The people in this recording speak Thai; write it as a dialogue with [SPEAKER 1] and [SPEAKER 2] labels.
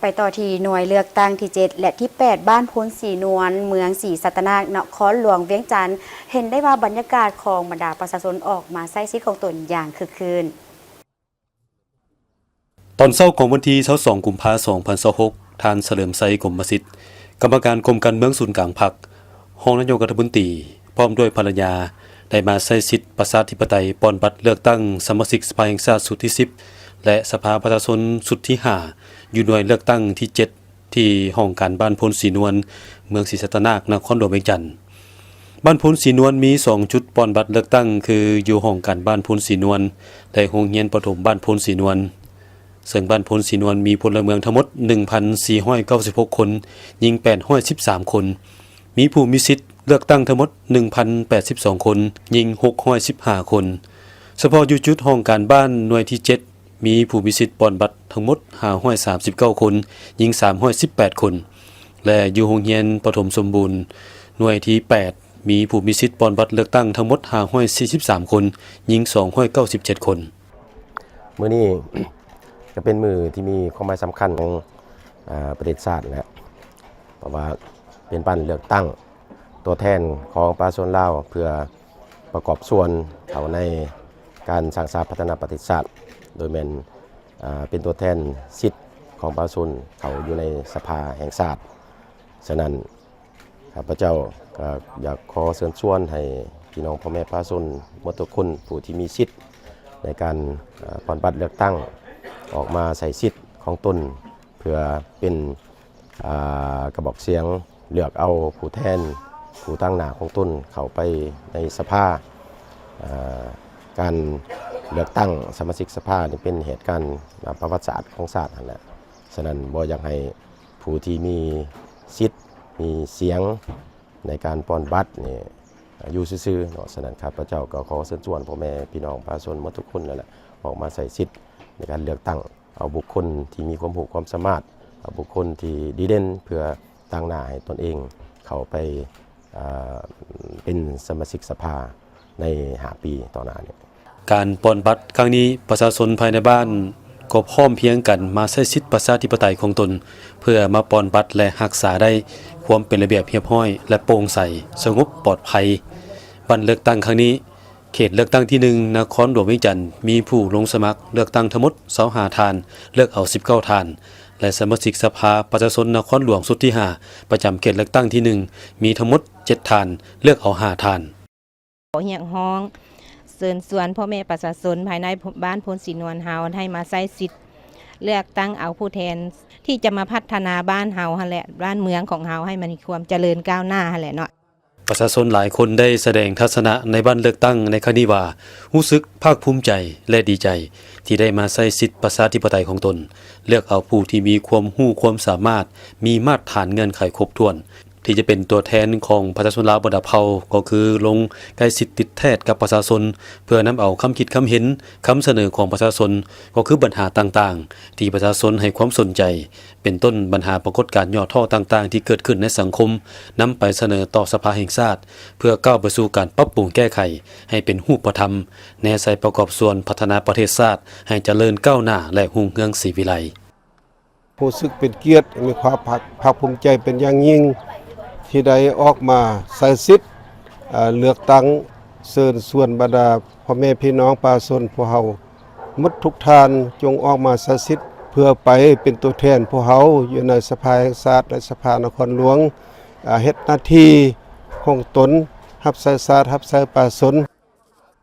[SPEAKER 1] ไปต่อที่หน่วยเลือกตั้งที่7และที่8บ้านพ้นสีนวลเมืองศรีสัตนานครหลวงเวียงจันทน์เห็นได้ว่าบรรยากาศของบรรดาประชาชนออกมาใช้สิทธิ์ของตนอย่างคึกคืน
[SPEAKER 2] ตอนเช้าของวันที่22กุมภาพันธ์2026ท่านเฉลิมไซกรมสิทธิ์กรรมการกรมการเมืองศูนย์กลางพรรครองนายกรัฐมนตรีพร้อมด้วยภรรยาได้มาใช้สิทธิประชาธิปไตยปอนบัตรเลือกตั้งสมาชิกสภาแห่งชาติสุดที่10และสภาประชาชนสุดที่5อยู่หน่วยเลือกตั้งที่7ที่ห้องการบ้านพลศรีนวลเมืองศรีสัตนานครหลวงเวียงจันทน์บ้านพลศรีนวลมี2จุดปอนบัตรเลือกตั้งคืออยู่ห้องการบ้านพลศรีนวลและโรงเรียนประถมบ้านพลศรีนวลซึ่งบ้านพลศรีนวลมีพลเมืองทั้งหมด 1,496 คนยิง813 คนมีผู้มีสิทธิ์เลือกตั้งทั้งหมด 1,082 คนยิง615 คนเฉพาะอยู่จุดห้องการบ้านหน่วยที่7มีผู้มีสิทธิ์ปอนบัตรทั้งหมด539 คนยิง318 คนและอยู่โรงเรียนประถมสมบูรณ์หน่วยที่8มีผู้มีสิทธิ์ปอนบัตรเลือกตั้งทั้งหมด543 คนยิง297 คน
[SPEAKER 3] มื้อนี้ก็เป็นมือที่มีความหมายสำคัญของประเทศชาติและเพราะว่าเป็นบ้านเลือกตั้งตัวแทนของประชาชนลาวเพื่อประกอบส่วนเข้าในการสร้างสรรค์พัฒนาประเทศชาติโดยเป็นตัวแทนสิทธิ์ของประชาชนเขาอยู่ในสภาแห่งชาติฉะนั้นข้าพเจ้าก็อยากขอเชิญชวนให้พี่น้องพ่อแม่ประชาชนทุกคนผู้ที่มีสิทธิ์ในการปอนบัตรเลือกตั้งออกมาใส่สิทธิ์ของตนเพื่อเป็นกระบอกเสียงเลือกเอาผู้แทนผู้ตั้งหน้าของตนเข้าไปในสภาการเลือกตั้งสมาชิกสภานี่เป็นเหตุการณ์ประวัติศาสตร์ของชาตินั่นแหละฉะนั้นบ่อยากให้ผู้ที่มีสิทธิ์มีเสียงในการปอนบัตรนี่อยู่ซื่อๆเนาะฉะนั้นข้าพเจ้าก็ขอเชิญชวนพ่อแม่พี่น้องประชาชนทุกคนนั่นแหละออกมาใส่สิทธิ์ในการเลือกตั้งเอาบุคคลที่มีความรู้ความสามารถเอาบุคคลที่ดีเด่นเพื่อตั้งหน้าให้ตนเองเข้าไปเป็นสมาชิกสภาใน5 ปีต่อหน้านี้
[SPEAKER 2] การปอนบัตรครั้งนี้ประชาชนภายในบ้านก็พร้อมเพียงกันมาใช้สิทธิประชาธิปไตยของตนเพื่อมาปอนบัตรและรักษาได้ความเป็นระเบียบเรียบร้อยและโปร่งใสสงบปลอดภัยวันเลือกตั้งครั้งนี้เขตเลือกตั้งที่1นครหลวงเวียงจันทน์มีผู้ลงสมัครเลือกตั้งทั้งหมด25 ท่านเลือกเอา19 ท่านและสมาชิกสภาประชาชนนครหลวงสุดที่5ประจำเขตเลือกตั้งที่1มีทั้งหมด7 ท่านเลือกเอา5 ท่าน
[SPEAKER 4] เรียกร้องเชิญชวนพ่อแม่ประชาชนภายในบ้านพลศรีนวลเฮาให้มาใช้สิทธิ์เลือกตั้งเอาผู้แทนที่จะมาพัฒนาบ้านเฮาหั่นแหละบ้านเมืองของเฮาให้มันมีความเจริญก้าวหน้าหั่นแหละเนาะ
[SPEAKER 2] ประชาชนหลายคนได้แสดงทัศนะในบ้านเลือกตั้งในครั้งนี้ว่ารู้สึกภาคภูมิใจและดีใจที่ได้มาใช้สิทธิประชาธิปไตยของตนเลือกเอาผู้ที่มีความรู้ความสามารถมีมาตรฐานเงื่อนไขครบถ้วนที่จะเป็นตัวแทนของประชาชนลาวบรรดาเผ่าก็คือลงใกล้สิทธิ์ติดแทศกับประชาชนเพื่อนำเอาคำคิดคำเห็นคำเสนอของประชาชนก็คือปัญหาต่างๆที่ประชาชนให้ความสนใจเป็นต้นปัญหาปรากฏการณ์ย่อท่อต่างๆที่เกิดขึ้นในสังคมนำไปเสนอต่อสภาแห่งชาติเพื่อก้าวไปสู่การปรับปรุงแก้ไขให้เป็นรูปธรรมแนวใส่ประกอบส่วนพัฒนาประเทศชาติให้เจริญก้าวหน้าและรุ่งเรืองศรีวิไล
[SPEAKER 5] รู้สึกเป็นเกียรติมีความภาคภูมิใจเป็นอย่างยิ่งที่ได้ออกมาใช้สิทธิ์เลือกตั้งเชิญชวนบรรดาพ่อแม่พี่น้องประชาชนพวกเฮาหมดทุกท่านจงออกมาใช้สิทธิ์เพื่อไปเป็นตัวแทนพวกเฮาอยู่ในสภาแห่งชาติและสภานครหลวงเฮ็ดหน้าที่ของตนรับใช้ชาติรับใช้ประชาชน